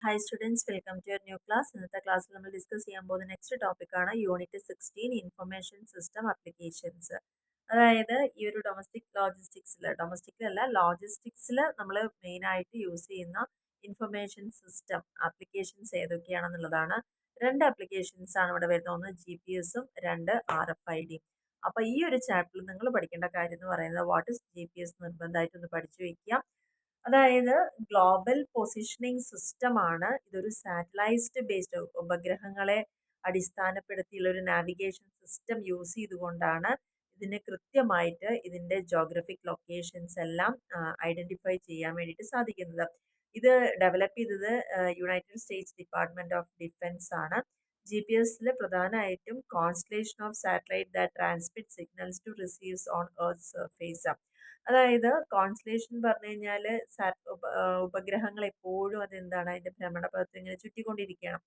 Hi students, welcome to your new class. ഇന്നത്തെ ക്ലാസ്സിൽ നമ്മൾ ഡിസ്കസ് ചെയ്യാൻ പോകുന്ന നെക്സ്റ്റ് ടോപ്പിക്കാണ് യൂണിറ്റ് 16 ഇൻഫർമേഷൻ സിസ്റ്റം ആപ്ലിക്കേഷൻസ്. അതായത് ഈ ഒരു ലോജിസ്റ്റിക്സിൽ നമ്മൾ മെയിനായിട്ട് യൂസ് ചെയ്യുന്ന ഇൻഫർമേഷൻ സിസ്റ്റം ആപ്ലിക്കേഷൻസ് ഏതൊക്കെയാണെന്നുള്ളതാണ്. രണ്ട് ആപ്ലിക്കേഷൻസ് ആണ് ഇവിടെ വരുന്നത്. ഒന്ന് GPS-ഉം രണ്ട് RFID-യും. അപ്പോൾ ഈ ഒരു ചാപ്റ്ററിൽ നിങ്ങൾ പഠിക്കേണ്ട കാര്യം എന്ന് പറയുന്നത് വാട്ട് ഇസ് GPS നിർബന്ധമായിട്ടൊന്ന് പഠിച്ചു വയ്ക്കുക. അതായത് ഗ്ലോബൽ പൊസിഷനിങ് സിസ്റ്റം ആണ്. ഇതൊരു സാറ്റലൈറ്റ് ബേസ്ഡ് ഉപഗ്രഹങ്ങളെ അടിസ്ഥാനപ്പെടുത്തിയുള്ള ഒരു നാവിഗേഷൻ സിസ്റ്റം യൂസ് ചെയ്തുകൊണ്ടാണ് ഇതിന് കൃത്യമായിട്ട് ഇതിൻ്റെ ജോഗ്രഫിക് ലൊക്കേഷൻസ് എല്ലാം ഐഡൻറ്റിഫൈ ചെയ്യാൻ വേണ്ടിയിട്ട് സാധിക്കുന്നത്. ഇത് ഡെവലപ്പ് ചെയ്തത് United States Department of Defense ആണ്. GPS-ൽ പ്രധാനമായിട്ടും constellation of satellite that transmit signals to receives on earth surface. അതായത് കോൺസ്റ്റലേഷൻ പറഞ്ഞു കഴിഞ്ഞാൽ ഉപഗ്രഹങ്ങൾ എപ്പോഴും അതെന്താണ് അതിൻ്റെ ഭ്രമണപഥത്തിൽ ഇങ്ങനെ ചുറ്റിക്കൊണ്ടിരിക്കുകയാണ്.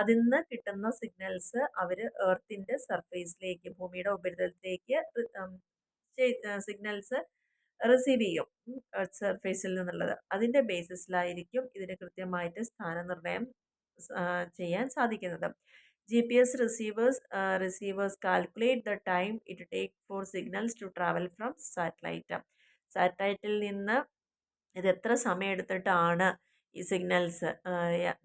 അതിൽ നിന്ന് കിട്ടുന്ന സിഗ്നൽസ് അവർ എർത്തിൻ്റെ സർഫേസിലേക്ക്, ഭൂമിയുടെ ഉപരിതലത്തിലേക്ക് സിഗ്നൽസ് റിസീവ് ചെയ്യും എർത്ത് സർഫേസിൽ നിന്നുള്ളത്. അതിൻ്റെ ബേസിസിലായിരിക്കും ഇതിന് കൃത്യമായിട്ട് സ്ഥാനനിർണ്ണയം ചെയ്യാൻ സാധിക്കുന്നത്. GPS receivers calculate the time it takes for signals to travel from satellite. സാറ്റലൈറ്റിൽ നിന്ന് ഇത് എത്ര സമയം എടുത്തിട്ടാണ് ഈ സിഗ്നൽസ്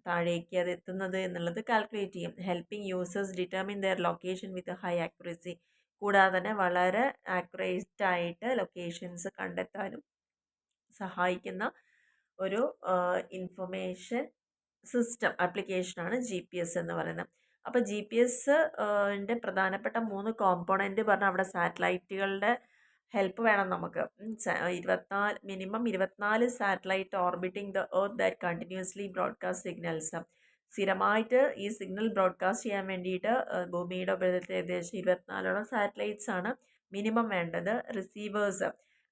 താഴേക്ക് അത് എത്തുന്നത് എന്നുള്ളത് കാൽക്കുലേറ്റ് ചെയ്യും. Helping users determine their location with high accuracy. കൂടാതെ തന്നെ വളരെ ആക്യുറേറ്റ് ആയിട്ട് ലൊക്കേഷൻസ് കണ്ടെത്താനും സഹായിക്കുന്ന ഒരു ഇൻഫർമേഷൻ സിസ്റ്റം ആപ്ലിക്കേഷനാണ് GPS എന്ന് പറയുന്നത്. അപ്പോൾ GPS-ൻ്റെ പ്രധാനപ്പെട്ട 3 കോമ്പോണൻറ്റ് പറഞ്ഞാൽ അവിടെ സാറ്റലൈറ്റുകളുടെ ഹെൽപ്പ് വേണം നമുക്ക്. Minimum 24 satellite orbiting the earth that continuously broadcast signals. സ്ഥിരമായിട്ട് ഈ സിഗ്നൽ ബ്രോഡ്കാസ്റ്റ് ചെയ്യാൻ വേണ്ടിയിട്ട് ഭൂമിയുടെ ഉപരിതലത്തിൽ ഏകദേശം 24 സാറ്റലൈറ്റ്സ് ആണ് മിനിമം വേണ്ടത്. റിസീവേഴ്സ്,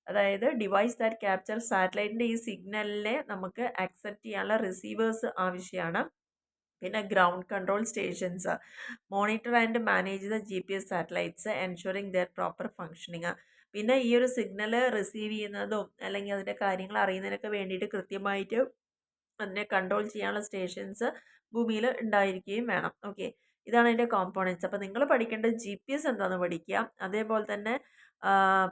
അതായത് ഡിവൈസ് ദാറ്റ് ക്യാപ്ചർ സാറ്റലൈറ്റിൻ്റെ ഈ സിഗ്നലിനെ നമുക്ക് ആക്സെപ്റ്റ് ചെയ്യാനുള്ള റിസീവേഴ്സ് ആവശ്യമാണ്. പിന്നെ ground control stations monitor and manage the GPS satellites ensuring there proper functioning. പിന്നെ ഈ ഒരു സിഗ്നൽ റിസീവ് ചെയ്യുന്നതും അല്ലെങ്കിൽ അതിൻ്റെ കാര്യങ്ങൾ അറിയുന്നതിനൊക്കെ വേണ്ടിയിട്ട് കൃത്യമായിട്ട് അതിനെ കൺട്രോൾ ചെയ്യാനുള്ള സ്റ്റേഷൻസ് ഭൂമിയിൽ ഉണ്ടായിരിക്കുകയും വേണം. ഓക്കെ, ഇതാണ് അതിൻ്റെ കോമ്പോണൻറ്റ്സ്. അപ്പോൾ നിങ്ങൾ പഠിക്കേണ്ടത് GPS എന്താണെന്ന് പഠിക്കുക. അതേപോലെ തന്നെ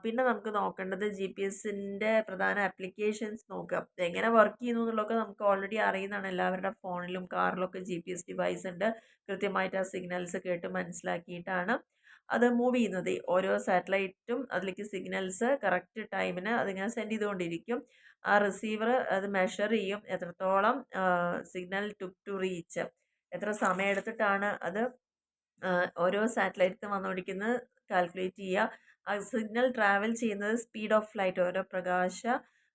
പിന്നെ നമുക്ക് നോക്കേണ്ടത് GPS-ൻ്റെ പ്രധാന ആപ്ലിക്കേഷൻസ് നോക്കുക. എങ്ങനെ വർക്ക് ചെയ്യുന്നു എന്നുള്ളതൊക്കെ നമുക്ക് ഓൾറെഡി അറിയുന്നതാണ്. എല്ലാവരുടെ ഫോണിലും കാറിലൊക്കെ GPS ഡിവൈസ് ഉണ്ട്. കൃത്യമായിട്ട് ആ സിഗ്നൽസ് കേട്ട് മനസ്സിലാക്കിയിട്ടാണ് അത് മൂവ് ചെയ്യുന്നത്. ഓരോ സാറ്റലൈറ്റും അതിലേക്ക് സിഗ്നൽസ് കറക്റ്റ് ടൈമിന് അതിങ്ങനെ സെൻഡ് ചെയ്തുകൊണ്ടിരിക്കും. ആ റിസീവർ അത് മെഷർ ചെയ്യും എത്രത്തോളം സിഗ്നൽ ടു റീച്ച്, എത്ര സമയം എടുത്തിട്ടാണ് അത് ഓരോ സാറ്റലൈറ്റ് വന്നുകൊണ്ടിരിക്കുന്നത് കാൽക്കുലേറ്റ് ചെയ്യുക. ആ സിഗ്നൽ ട്രാവൽ ചെയ്യുന്നത് സ്പീഡ് ഓഫ് ലൈറ്റ്, ഓരോ പ്രകാശ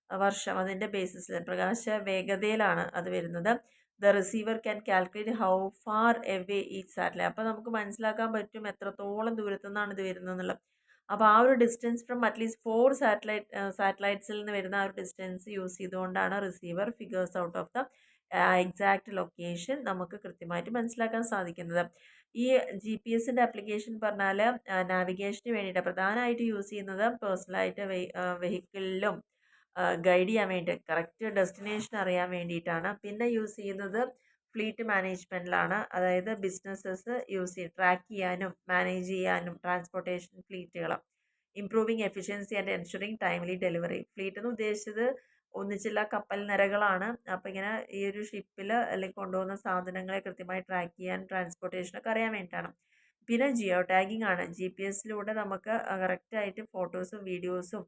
വർഷം അതിൻ്റെ ബേസിസിൽ പ്രകാശ വേഗതയിലാണ് അത് വരുന്നത്. The receiver can calculate how far away each satellite. അപ്പോൾ നമുക്ക് മനസ്സിലാക്കാൻ പറ്റും എത്രത്തോളം ദൂരത്തു നിന്നാണ് ഇത് വരുന്നത് എന്നുള്ളത്. അപ്പോൾ ആ ഒരു ഡിസ്റ്റൻസ് ഫ്രം അറ്റ്ലീസ്റ്റ് 4 സാറ്റലൈറ്റ്സിൽ നിന്ന് വരുന്ന ആ ഒരു ഡിസ്റ്റൻസ് യൂസ് ചെയ്തുകൊണ്ടാണ് receiver figures out of the exact location നമുക്ക് കൃത്യമായിട്ട് മനസ്സിലാക്കാൻ സാധിക്കുന്നത്. ഈ GPS-ൻ്റെ ആപ്ലിക്കേഷൻ പറഞ്ഞാൽ നാവിഗേഷന് വേണ്ടിയിട്ട് പ്രധാനമായിട്ട് യൂസ് ചെയ്യുന്നത് പേഴ്സണലായിട്ട് വെഹിക്കിളിലും ഗൈഡ് ചെയ്യാൻ വേണ്ടി കറക്റ്റ് ഡെസ്റ്റിനേഷൻ അറിയാൻ വേണ്ടിയിട്ടാണ്. പിന്നെ യൂസ് ചെയ്യുന്നത് ഫ്ലീറ്റ് മാനേജ്മെൻറ്റിലാണ്. അതായത് ബിസിനസ്സസ് യൂസ് ചെയ്യും ട്രാക്ക് ചെയ്യാനും മാനേജ് ചെയ്യാനും ട്രാൻസ്പോർട്ടേഷൻ ഫ്ലീറ്റുകൾ. Improving efficiency and ensuring timely delivery. Fleet എന്ന് ഉദ്ദേശിച്ചത് ഒന്നിച്ചുള്ള കപ്പൽ നിരകളാണ്. അപ്പോൾ ഇങ്ങനെ ഈ ഒരു ഷിപ്പിൽ അല്ലെങ്കിൽ കൊണ്ടുപോകുന്ന സാധനങ്ങളെ കൃത്യമായി ട്രാക്ക് ചെയ്യാൻ ട്രാൻസ്പോർട്ടേഷനൊക്കെ അറിയാൻ വേണ്ടിയിട്ടാണ്. പിന്നെ ജിയോ ടാഗിങ് ആണ്. GPS-ലൂടെ നമുക്ക് കറക്റ്റായിട്ട് ഫോട്ടോസും വീഡിയോസും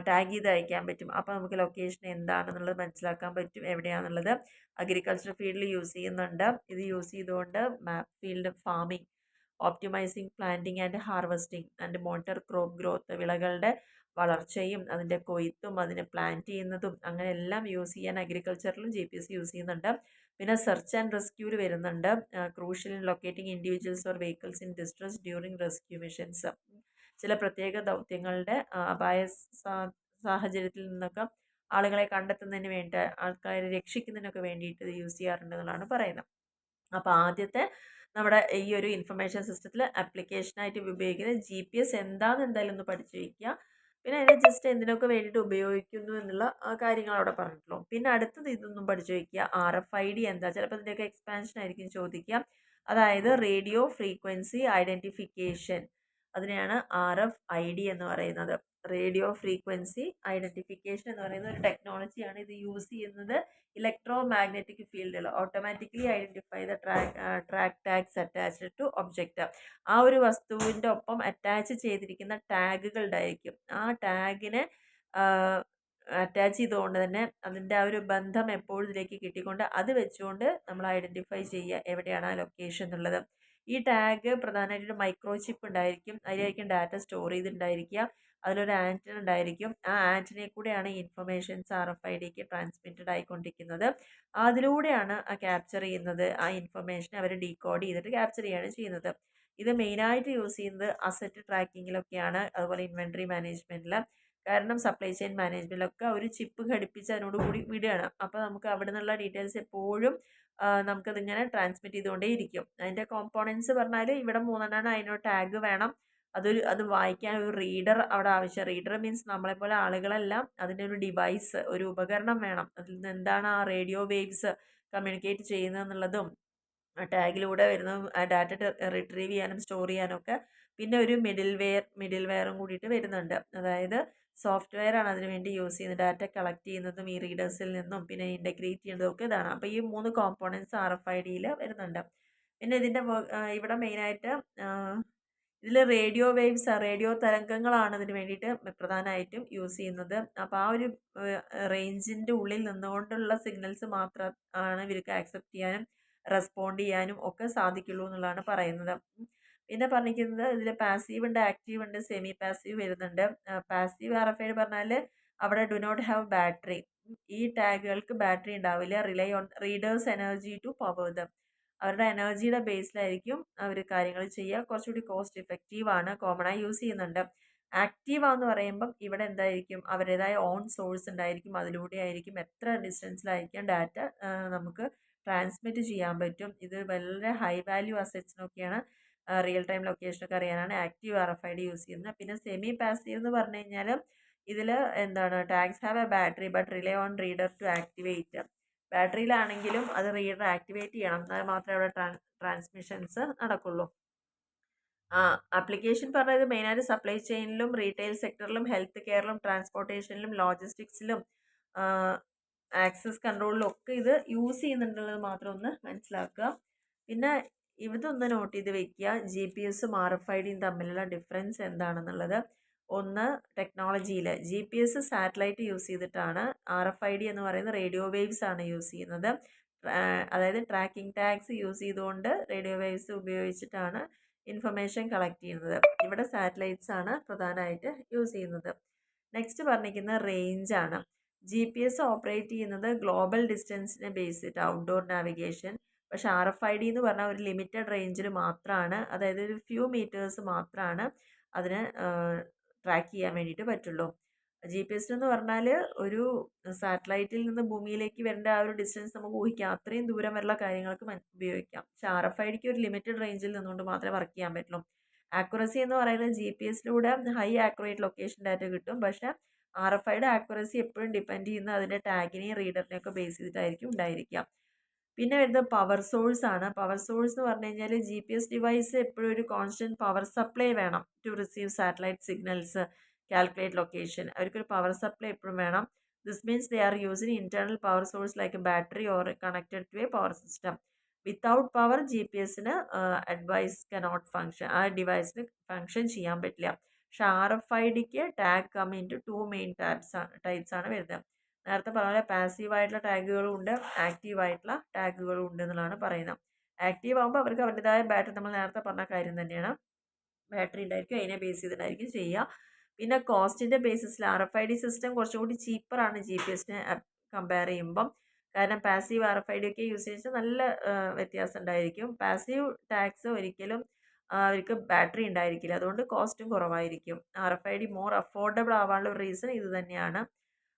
ടാഗ് ചെയ്ത് അയക്കാൻ പറ്റും. അപ്പോൾ നമുക്ക് ലൊക്കേഷൻ എന്താണെന്നുള്ളത് മനസ്സിലാക്കാൻ പറ്റും, എവിടെയാണെന്നുള്ളത്. അഗ്രികൾച്ചർ ഫീൽഡിൽ യൂസ് ചെയ്യുന്നുണ്ട്. ഇത് യൂസ് ചെയ്തുകൊണ്ട് map field farming, optimising planting and harvesting and monitor crop growth, വിളകളുടെ വളർച്ചയും അതിൻ്റെ കൊയ്ത്തും അതിനെ പ്ലാന്റ് ചെയ്യുന്നതും അങ്ങനെ എല്ലാം യൂസ് ചെയ്യാൻ അഗ്രികൾച്ചറിലും GPS യൂസ് ചെയ്യുന്നുണ്ട്. പിന്നെ സെർച്ച് ആൻഡ് റെസ്ക്യൂവിൽ വരുന്നുണ്ട്. Crucial in locating individuals or vehicles in distress during rescue missions. ചില പ്രത്യേക ദൗത്യങ്ങളുടെ അപായ സാഹചര്യത്തിൽ നിന്നൊക്കെ ആളുകളെ കണ്ടെത്തുന്നതിന് വേണ്ടി, ആൾക്കാരെ രക്ഷിക്കുന്നതിനൊക്കെ വേണ്ടിയിട്ട് ഇത് യൂസ് ചെയ്യാറുണ്ടെന്നുള്ളതാണ് പറയുന്നത്. അപ്പോൾ ആദ്യത്തെ നമ്മുടെ ഈ ഒരു ഇൻഫർമേഷൻ സിസ്റ്റത്തിൽ ആപ്ലിക്കേഷനായിട്ട് ഉപയോഗിക്കുന്നത് GPS എന്താണെന്ന് എന്തായാലും ഒന്ന് പഠിച്ചു വയ്ക്കുക. പിന്നെ അതിനെ ജസ്റ്റ് എന്തിനൊക്കെ വേണ്ടിയിട്ട് ഉപയോഗിക്കുന്നു എന്നുള്ള കാര്യങ്ങൾ അവിടെ പറഞ്ഞിട്ടുള്ളൂ. പിന്നെ അടുത്തത് ഇതൊന്നും പഠിച്ചു വയ്ക്കുക. RFID എന്താ? ചിലപ്പോൾ ഇതിൻ്റെയൊക്കെ എക്സ്പാൻഷൻ ആയിരിക്കും ചോദിക്കുക. അതായത് റേഡിയോ ഫ്രീക്വൻസി ഐഡൻറ്റിഫിക്കേഷൻ. അതിനെയാണ് RFID എന്ന് പറയുന്നത്. റേഡിയോ ഫ്രീക്വൻസി ഐഡൻറ്റിഫിക്കേഷൻ എന്ന് പറയുന്ന ഒരു ടെക്നോളജിയാണ്. ഇത് യൂസ് ചെയ്യുന്നത് ഇലക്ട്രോ മാഗ്നറ്റിക് ഫീൽഡിൽ automatically identify the track tags attached to object. ആ ഒരു വസ്തുവിൻ്റെ ഒപ്പം അറ്റാച്ച് ചെയ്തിരിക്കുന്ന ടാഗുകളുടെ ആയിരിക്കും. ആ ടാഗിനെ അറ്റാച്ച് ചെയ്തുകൊണ്ട് തന്നെ അതിൻ്റെ ആ ഒരു ബന്ധം എപ്പോഴും ഇതിലേക്ക് കിട്ടിക്കൊണ്ട് അത് വെച്ചുകൊണ്ട് നമ്മൾ ഐഡൻറ്റിഫൈ ചെയ്യുക എവിടെയാണ് ആ ലൊക്കേഷൻ എന്നുള്ളത്. ഈ ടാഗ് പ്രധാനമായിട്ട് മൈക്രോ ചിപ്പ് ഉണ്ടായിരിക്കും. അതിലായിരിക്കും ഡാറ്റ സ്റ്റോർ ചെയ്തിട്ടുണ്ടായിരിക്കുക. അതിലൊരു ആൻറ്റന ഉണ്ടായിരിക്കും. ആ ആൻറ്റനയിൽ കൂടെയാണ് ഇൻഫർമേഷൻസ് RFIDക്ക് ട്രാൻസ്മിറ്റഡ് ആയിക്കൊണ്ടിരിക്കുന്നത്. അതിലൂടെയാണ് ആ ക്യാപ്ചർ ചെയ്യുന്നത്. ആ ഇൻഫർമേഷൻ അവർ ഡീകോഡ് ചെയ്തിട്ട് ക്യാപ്ചർ ചെയ്യുകയാണ് ചെയ്യുന്നത്. ഇത് മെയിനായിട്ട് യൂസ് ചെയ്യുന്നത് അസറ്റ് ട്രാക്കിങ്ങിലൊക്കെയാണ്, അതുപോലെ ഇൻവെൻട്രി മാനേജ്മെൻറ്റിൽ. കാരണം സപ്ലൈ ചെയിൻ മാനേജ്മെൻറ്റിലൊക്കെ ഒരു ചിപ്പ് ഘടിപ്പിച്ച് അതിനോട് കൂടി വിടുകയാണ്. അപ്പോൾ നമുക്ക് അവിടെ നിന്നുള്ള ഡീറ്റെയിൽസ് എപ്പോഴും നമുക്കതിങ്ങനെ ട്രാൻസ്മിറ്റ് ചെയ്തുകൊണ്ടേ ഇരിക്കും. അതിൻ്റെ കോമ്പോണൻസ് പറഞ്ഞാൽ ഇവിടെ 3 അതിനൊരു ടാഗ് വേണം. അത് വായിക്കാൻ ഒരു റീഡർ അവിടെ ആവശ്യം. റീഡർ മീൻസ് നമ്മളെപ്പോലെ ആളുകളെല്ലാം അതിൻ്റെ ഒരു ഡിവൈസ്, ഒരു ഉപകരണം വേണം. അതിൽ നിന്ന് എന്താണ് ആ റേഡിയോ വേവ്സ് കമ്മ്യൂണിക്കേറ്റ് ചെയ്യുന്നതെന്നുള്ളതും ടാഗിലൂടെ വരുന്ന ഡാറ്റ റിട്രീവ് ചെയ്യാനും സ്റ്റോർ ചെയ്യാനും ഒക്കെ. പിന്നെ ഒരു മിഡിൽ വെയറും കൂടിയിട്ട് വരുന്നുണ്ട്. അതായത് സോഫ്റ്റ്വെയർ ആണ് അതിന് വേണ്ടി യൂസ് ചെയ്യുന്നത്. ഡാറ്റ കളക്ട് ചെയ്യുന്നതും ഈ റീഡേഴ്സിൽ നിന്നും പിന്നെ ഇൻ്റഗ്രേറ്റ് ചെയ്യുന്നതും ഒക്കെ ഇതാണ്. അപ്പോൾ ഈ 3 കോമ്പോണൻസ് RFIDയിൽ വരുന്നുണ്ട്. പിന്നെ ഇതിൻ്റെ ഇവിടെ മെയിനായിട്ട് ഇതിൽ റേഡിയോ തരംഗങ്ങളാണ് ഇതിന് വേണ്ടിയിട്ട് പ്രധാനമായിട്ടും യൂസ് ചെയ്യുന്നത്. അപ്പോൾ ആ ഒരു റേഞ്ചിൻ്റെ ഉള്ളിൽ നിന്നുകൊണ്ടുള്ള സിഗ്നൽസ് മാത്രം ആണ് ഇവർക്ക് ആക്സെപ്റ്റ് ചെയ്യാനും റെസ്പോണ്ട് ചെയ്യാനും ഒക്കെ സാധിക്കുള്ളൂ എന്നുള്ളതാണ് പറയുന്നത്. പിന്നെ പറഞ്ഞിരിക്കുന്നത് ഇതിൽ പാസീവ് ഉണ്ട്, ആക്റ്റീവ് ഉണ്ട്, സെമി പാസീവ് വരുന്നുണ്ട്. പാസീവ് RFID പറഞ്ഞാൽ അവിടെ ഡു നോട്ട് ഹാവ് ബാറ്ററി. ഈ ടാഗുകൾക്ക് ബാറ്ററി ഉണ്ടാവില്ല. Rely on readers energy to power them. അവരുടെ എനർജിയുടെ ബേസിലായിരിക്കും അവർ കാര്യങ്ങൾ ചെയ്യുക. കുറച്ചുകൂടി കോസ്റ്റ് ഇഫക്റ്റീവ് ആണ്. കോമണായി യൂസ് ചെയ്യുന്നുണ്ട്. ആക്റ്റീവ് എന്ന് പറയുമ്പം ഇവിടെ എന്തായിരിക്കും, അവരുടേതായ ഓൺ സോഴ്സ് ഉണ്ടായിരിക്കും. അതിലൂടെ ആയിരിക്കും എത്ര ഡിസ്റ്റൻസിലായിരിക്കും ഡാറ്റ നമുക്ക് ട്രാൻസ്മിറ്റ് ചെയ്യാൻ പറ്റും. ഇത് വളരെ ഹൈ വാല്യൂ അസറ്റ്സിനൊക്കെയാണ്, റിയൽ ടൈം ലൊക്കേഷനൊക്കെ അറിയാനാണ് ആക്റ്റീവ് RFID യൂസ് ചെയ്യുന്നത്. പിന്നെ സെമി പാസീവ് എന്ന് പറഞ്ഞു കഴിഞ്ഞാൽ ഇതിൽ എന്താണ്, tags have a battery but rely on reader to activate. ബാറ്ററിയിലാണെങ്കിലും അത് റീഡർ ആക്ടിവേറ്റ് ചെയ്യണം, എന്നാൽ മാത്രമേ അവിടെ ട്രാൻസ്മിഷൻസ് നടക്കുള്ളൂ. ആപ്ലിക്കേഷൻ പറഞ്ഞത് മെയിനായിട്ട് സപ്ലൈ ചെയിനിലും റീറ്റെയിൽ സെക്ടറിലും ഹെൽത്ത് കെയറിലും ട്രാൻസ്പോർട്ടേഷനിലും ലോജിസ്റ്റിക്സിലും ആക്സസ് കൺട്രോളിലും ഒക്കെ ഇത് യൂസ് ചെയ്യുന്നുണ്ടെന്നുള്ളത് മാത്രം ഒന്ന് മനസ്സിലാക്കുക. പിന്നെ ഇതൊന്ന് നോട്ട് ചെയ്ത് വെക്കുക, GPS-ഉം RFID-യും തമ്മിലുള്ള ഡിഫറൻസ് എന്താണെന്നുള്ളത്. ഒന്ന്, ടെക്നോളജിയിൽ GPS സാറ്റലൈറ്റ് യൂസ് ചെയ്തിട്ടാണ്. RFID എന്ന് പറയുന്നത് റേഡിയോ വേവ്സ് ആണ് യൂസ് ചെയ്യുന്നത്. അതായത് ട്രാക്കിംഗ് ടാഗ്സ് യൂസ് ചെയ്തുകൊണ്ട് റേഡിയോ വേവ്സ് ഉപയോഗിച്ചിട്ടാണ് ഇൻഫർമേഷൻ കളക്ട് ചെയ്യുന്നത്. ഇവിടെ സാറ്റലൈറ്റ്സ് ആണ് പ്രധാനമായിട്ട് യൂസ് ചെയ്യുന്നത്. നെക്സ്റ്റ് പറഞ്ഞിരിക്കുന്നത് റേഞ്ചാണ്. GPS ഓപ്പറേറ്റ് ചെയ്യുന്നത് ഗ്ലോബൽ ഡിസ്റ്റൻസിനെ ബേസ് ചെയ്തിട്ട് ഔട്ട്ഡോർ നാവിഗേഷൻ. പക്ഷേ RFID എന്ന് പറഞ്ഞാൽ ഒരു ലിമിറ്റഡ് റേഞ്ചിൽ മാത്രമാണ്, അതായത് ഒരു ഫ്യൂ മീറ്റേഴ്സ് മാത്രമാണ് അതിന് ട്രാക്ക് ചെയ്യാൻ വേണ്ടിയിട്ട് പറ്റുള്ളൂ. GPS എന്ന് പറഞ്ഞാൽ ഒരു സാറ്റലൈറ്റിൽ നിന്ന് ഭൂമിയിലേക്ക് വരേണ്ട ആ ഒരു ഡിസ്റ്റൻസ് നമുക്ക് ഊഹിക്കാം. അത്രയും ദൂരം വരെയുള്ള കാര്യങ്ങൾക്ക് ഉപയോഗിക്കാം. പക്ഷേ RFIDക്ക് ഒരു ലിമിറ്റഡ് റേഞ്ചിൽ നിന്നുകൊണ്ട് മാത്രമേ വർക്ക് ചെയ്യാൻ പറ്റുള്ളൂ. ആക്യുറസി എന്ന് പറയുന്നത് GPS-ലൂടെ ഹൈ ആക്യുറേറ്റ് ലൊക്കേഷൻ ഡാറ്റ കിട്ടും. പക്ഷേ RFID ആക്യുറസി എപ്പോഴും ഡിപ്പെൻഡ് ചെയ്യുന്നത് അതിൻ്റെ ടാഗിനെയും റീഡറിനെയും ഒക്കെ ബേസ് ചെയ്തിട്ടായിരിക്കും ഉണ്ടായിരിക്കുക. പിന്നെ വരുന്നത് പവർ സോഴ്സ് ആണ്. പവർ സോഴ്സ് എന്ന് പറഞ്ഞു കഴിഞ്ഞാൽ GPS ഡിവൈസ് എപ്പോഴും ഒരു കോൺസ്റ്റൻറ്റ് പവർ സപ്ലൈ വേണം to receive satellite signals, calculate location. അവർക്കൊരു പവർ സപ്ലൈ എപ്പോഴും വേണം. This means they are using internal power source like battery or connected to a power system. Without power GPS-ന് advice cannot function, ആ ഡിവൈസിന് function ചെയ്യാൻ പറ്റില്ല. പക്ഷെ RFIDക്ക് tag come in to 2 main types ആണ് വരുന്നത്. നേരത്തെ പറഞ്ഞ പോലെ പാസീവ് ആയിട്ടുള്ള ടാഗുകളും ഉണ്ട്, ആക്റ്റീവ് ആയിട്ടുള്ള ടാഗുകളും ഉണ്ട് എന്നുള്ളതാണ് പറയുന്നത്. ആക്റ്റീവ് ആകുമ്പോൾ അവർക്ക് അവരുടേതായ ബാറ്ററി, നമ്മൾ നേരത്തെ പറഞ്ഞ കാര്യം തന്നെയാണ്, ബാറ്ററി ഉണ്ടായിരിക്കും, അതിനെ ബേസ് ചെയ്തിട്ടായിരിക്കും ചെയ്യുക. പിന്നെ കോസ്റ്റിൻ്റെ ബേസിസിൽ RFID സിസ്റ്റം കുറച്ചുകൂടി ചീപ്പറാണ് GPS-നെ കമ്പയർ ചെയ്യുമ്പം. കാരണം പാസീവ് RFID ഒക്കെ യൂസ് ചെയ്താൽ നല്ല വ്യത്യാസം ഉണ്ടായിരിക്കും. പാസീവ് ടാഗ്സ് ഒരിക്കലും അവർക്ക് ബാറ്ററി ഉണ്ടായിരിക്കില്ല, അതുകൊണ്ട് കോസ്റ്റും കുറവായിരിക്കും. RFID മോർ അഫോർഡബിൾ ആവാനുള്ള ഒരു റീസൺ ഇത് തന്നെയാണ്.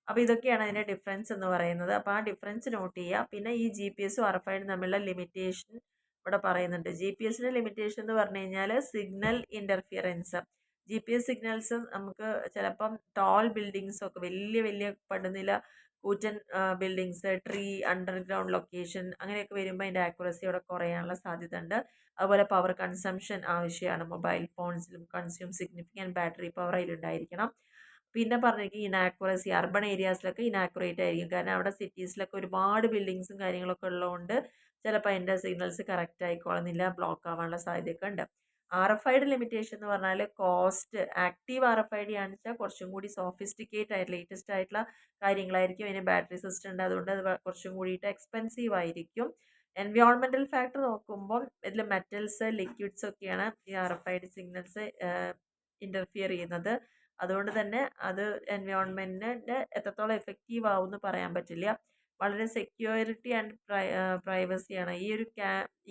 അപ്പോൾ ഇതൊക്കെയാണ് അതിൻ്റെ ഡിഫറൻസ് എന്ന് പറയുന്നത്. അപ്പോൾ ആ ഡിഫറൻസ് നോട്ട് ചെയ്യുക. പിന്നെ ഈ GPS-ഉം RFID തമ്മിലുള്ള ലിമിറ്റേഷൻ ഇവിടെ പറയുന്നുണ്ട്. GPS-ന്റെ ലിമിറ്റേഷൻ എന്ന് പറഞ്ഞു കഴിഞ്ഞാൽ സിഗ്നൽ ഇൻ്റർഫിയറൻസ്. GPS സിഗ്നൽസ് നമുക്ക് ചിലപ്പം ടോൾ ബിൽഡിങ്സ് ഒക്കെ വലിയ വലിയ പടുനില കൂറ്റൻ ബിൽഡിങ്സ്, ട്രീ, അണ്ടർഗ്രൗണ്ട് ലൊക്കേഷൻ അങ്ങനെയൊക്കെ വരുമ്പോൾ അതിൻ്റെ ആക്യുറസി അവിടെ കുറയാനുള്ള സാധ്യത ഉണ്ട്. അതുപോലെ പവർ കൺസംഷൻ ആവശ്യമാണ്. മൊബൈൽ ഫോൺസിലും കൺസ്യൂം സിഗ്നിഫിക്കൻറ്റ് ബാറ്ററി പവർ അതിലുണ്ടായിരിക്കണം. പിന്നെ പറഞ്ഞിരിക്കും ഇനാക്യുറസി, അർബൺ ഏരിയാസിലൊക്കെ ഇനാക്യുറേറ്റ് ആയിരിക്കും. കാരണം അവിടെ സിറ്റീസിലൊക്കെ ഒരുപാട് ബിൽഡിങ്സും കാര്യങ്ങളൊക്കെ ഉള്ളതുകൊണ്ട് ചിലപ്പോൾ അതിൻ്റെ സിഗ്നൽസ് കറക്റ്റ് ആയിക്കോളുന്നില്ല, ബ്ലോക്ക് ആവാനുള്ള സാധ്യതയൊക്കെ ഉണ്ട്. RFID ലിമിറ്റേഷൻ എന്ന് പറഞ്ഞാൽ കോസ്റ്റ്, ആക്റ്റീവ് RFID ആണെന്ന് വെച്ചാൽ കുറച്ചും കൂടി സോഫിസ്റ്റിക്കേറ്റ് ആയിട്ട് ലേറ്റസ്റ്റ് ആയിട്ടുള്ള കാര്യങ്ങളായിരിക്കും. അതിന് ബാറ്ററി സിസ്റ്റം ഉണ്ട്, അതുകൊണ്ട് അത് കുറച്ചും കൂടിയിട്ട് എക്സ്പെൻസീവ് ആയിരിക്കും. എൻവയോൺമെൻറ്റൽ ഫാക്ടർ നോക്കുമ്പോൾ ഇതിൽ മെറ്റൽസ്, ലിക്വിഡ്സ് ഒക്കെയാണ് ഈ RFID സിഗ്നൽസ് ഇൻ്റർഫിയർ ചെയ്യുന്നത്. അതുകൊണ്ട് തന്നെ അത് എൻവയോൺമെൻറ്റിൻ്റെ എത്രത്തോളം എഫക്റ്റീവ് ആവും എന്ന് പറയാൻ പറ്റില്ല. വളരെ സെക്യൂരിറ്റി ആൻഡ് പ്രൈവസിയാണ്.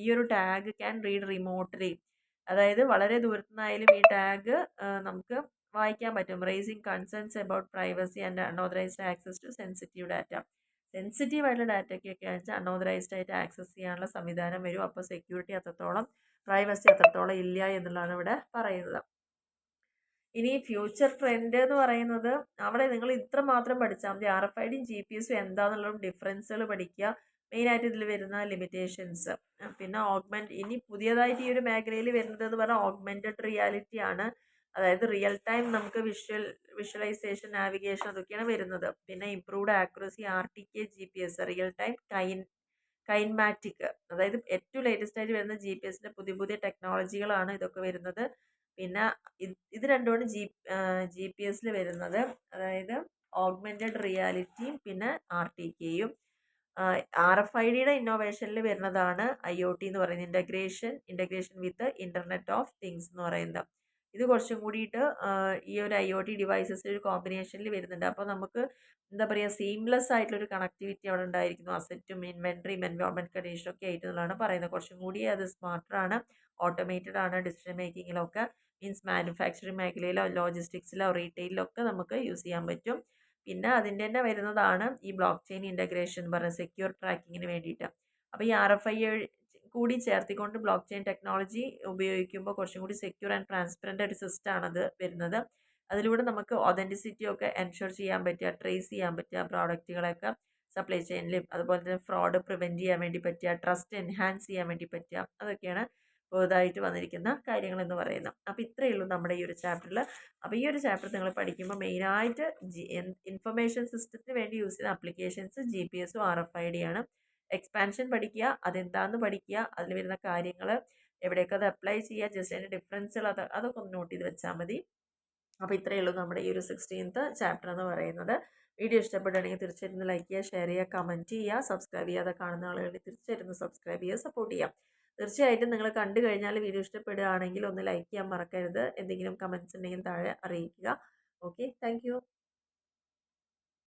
ഈ ഒരു ടാഗ് ക്യാൻ റീഡ് റിമോട്ട്ലി, അതായത് വളരെ ദൂരത്തു നിന്നായാലും ഈ ടാഗ് നമുക്ക് വായിക്കാൻ പറ്റും. Raising concerns about privacy and unauthorised access to sensitive data. Sensitive ആയിട്ടുള്ള ഡാറ്റയ്ക്കൊക്കെ വെച്ചാൽ അൺഓതറൈസ്ഡ് ആയിട്ട് ആക്സസ് ചെയ്യാനുള്ള സംവിധാനം വരും. അപ്പോൾ സെക്യൂരിറ്റി അത്രത്തോളം, പ്രൈവസി അത്രത്തോളം ഇല്ല എന്നുള്ളതാണ് ഇവിടെ പറയുന്നത്. ഇനി ഫ്യൂച്ചർ ട്രെൻഡ് എന്ന് പറയുന്നത് അവിടെ നിങ്ങൾ ഇത്ര മാത്രം പഠിച്ചാൽ മതി. RFIDയും GPS എന്താണെന്നുള്ള ഡിഫറൻസുകൾ പഠിക്കുക. മെയിനായിട്ട് ഇതിൽ വരുന്ന ലിമിറ്റേഷൻസ്. പിന്നെ ഇനി പുതിയതായിട്ട് ഈ ഒരു മേഖലയിൽ വരുന്നത് എന്ന് പറഞ്ഞാൽ ഓഗ്മെൻറ്റഡ് റിയാലിറ്റി ആണ്. അതായത് റിയൽ ടൈം നമുക്ക് വിഷ്വലൈസേഷൻ, നാവിഗേഷൻ അതൊക്കെയാണ് വരുന്നത്. പിന്നെ improved accuracy, RTK, GPS, real time kinematic, അതായത് ഏറ്റവും ലേറ്റസ്റ്റ് ആയിട്ട് വരുന്ന GPS പുതിയ പുതിയ ടെക്നോളജികളാണ് ഇതൊക്കെ വരുന്നത്. പിന്നെ ഇത് രണ്ടുമാണ് GPS വരുന്നത്. അതായത് ഓഗ്മെൻറ്റഡ് റിയാലിറ്റിയും പിന്നെ RTKയും. RFIDയുടെ ഇന്നോവേഷനിൽ വരുന്നതാണ് IoT എന്ന് പറയുന്നത്, integration with internet of things എന്ന് പറയുന്നത്. ഇത് കുറച്ചും കൂടിയിട്ട് ഈ ഒരു IoT ഡിവൈസസ് ഒരു കോമ്പിനേഷനിൽ വരുന്നുണ്ട്. അപ്പോൾ നമുക്ക് എന്താ പറയുക, സീംലെസ് ആയിട്ടുള്ളൊരു കണക്ടിവിറ്റി അവിടെ ഉണ്ടായിരിക്കുന്നു. അസറ്റും ഇൻവെൻട്രിയും എൻവയോൺമെൻറ്റ് കണ്ടീഷനും ഒക്കെ ആയിട്ടെന്നുള്ളതാണ് പറയുന്നത്. കുറച്ചും കൂടി അത് സ്മാർട്ടറാണ്, ഓട്ടോമേറ്റഡ് ആണ്. ഡിസിഷൻ മേക്കിങ്ങിലൊക്കെ മീൻസ് മാനുഫാക്ചറിങ് മേഖലയിലോ ലോജിസ്റ്റിക്സിലോ റീറ്റെയിലോ ഒക്കെ നമുക്ക് യൂസ് ചെയ്യാൻ പറ്റും. പിന്നെ അതിൻ്റെ തന്നെ വരുന്നതാണ് ഈ ബ്ലോക്ക് ചെയിൻ ഇൻ്റഗ്രേഷൻ പറഞ്ഞ സെക്യൂർ ട്രാക്കിങ്ങിന് വേണ്ടിയിട്ട്. അപ്പോൾ ഈ RFI കൂടി ചേർത്തിക്കൊണ്ട് ബ്ലോക്ക് ചെയിൻ ടെക്നോളജി ഉപയോഗിക്കുമ്പോൾ കുറച്ചും കൂടി സെക്യൂർ ആൻഡ് ട്രാൻസ്പെറൻ്റ് ഒരു സിസ്റ്റമാണ് അത് വരുന്നത്. അതിലൂടെ നമുക്ക് ഒതൻറ്റിസിറ്റി ഒക്കെ എൻഷുർ ചെയ്യാൻ പറ്റുക, ട്രേസ് ചെയ്യാൻ പറ്റുക, പ്രോഡക്റ്റുകളൊക്കെ സപ്ലൈ ചെയിനിലും അതുപോലെ തന്നെ ഫ്രോഡ് പ്രിവെൻറ്റ് ചെയ്യാൻ വേണ്ടി പറ്റുക, ട്രസ്റ്റ് എൻഹാൻസ് ചെയ്യാൻ വേണ്ടി പറ്റുക, അതൊക്കെയാണ് പുതുതായിട്ട് വന്നിരിക്കുന്ന കാര്യങ്ങളെന്ന് പറയുന്നത്. അപ്പോൾ ഇത്രയേ ഉള്ളൂ നമ്മുടെ ഈ ഒരു ചാപ്റ്ററിൽ. അപ്പോൾ ഈ ഒരു ചാപ്റ്റർ നിങ്ങൾ പഠിക്കുമ്പോൾ മെയിനായിട്ട് ഇൻഫർമേഷൻ സിസ്റ്റത്തിന് വേണ്ടി യൂസ് ചെയ്യുന്ന ആപ്ലിക്കേഷൻസ് GPSഉം RFIDയാണ്. എക്സ്പാൻഷൻ പഠിക്കുക, അതെന്താണെന്ന് പഠിക്കുക, അതിൽ വരുന്ന കാര്യങ്ങൾ എവിടെയൊക്കെ അത് അപ്ലൈ ചെയ്യുക, ജസ്റ്റ് അതിൻ്റെ ഡിഫറൻസുകൾ അതൊക്കെ ഒന്ന് നോട്ട് ചെയ്ത് വെച്ചാൽ മതി. അപ്പോൾ ഇത്രയേ ഉള്ളൂ നമ്മുടെ ഈ ഒരു 16th ചാപ്റ്റർ എന്ന് പറയുന്നത്. വീഡിയോ ഇഷ്ടപ്പെടുകയാണെങ്കിൽ തീർച്ചയായിട്ടും ലൈക്ക് ചെയ്യുക, ഷെയർ ചെയ്യുക, കമൻറ്റ് ചെയ്യുക. സബ്സ്ക്രൈബ് ചെയ്യാതെ കാണുന്ന ആളുകളിൽ തീർച്ചയായിട്ടും സബ്സ്ക്രൈബ് ചെയ്യുക, സപ്പോർട്ട് ചെയ്യാം. തീർച്ചയായിട്ടും നിങ്ങൾ കണ്ടു കഴിഞ്ഞാൽ വീഡിയോ ഇഷ്ടപ്പെടുകയാണെങ്കിൽ ഒന്ന് ലൈക്ക് ചെയ്യാൻ മറക്കരുത്. എന്തെങ്കിലും കമൻറ്റ്സ് ഉണ്ടെങ്കിൽ താഴെ അറിയിക്കുക. Okay, thank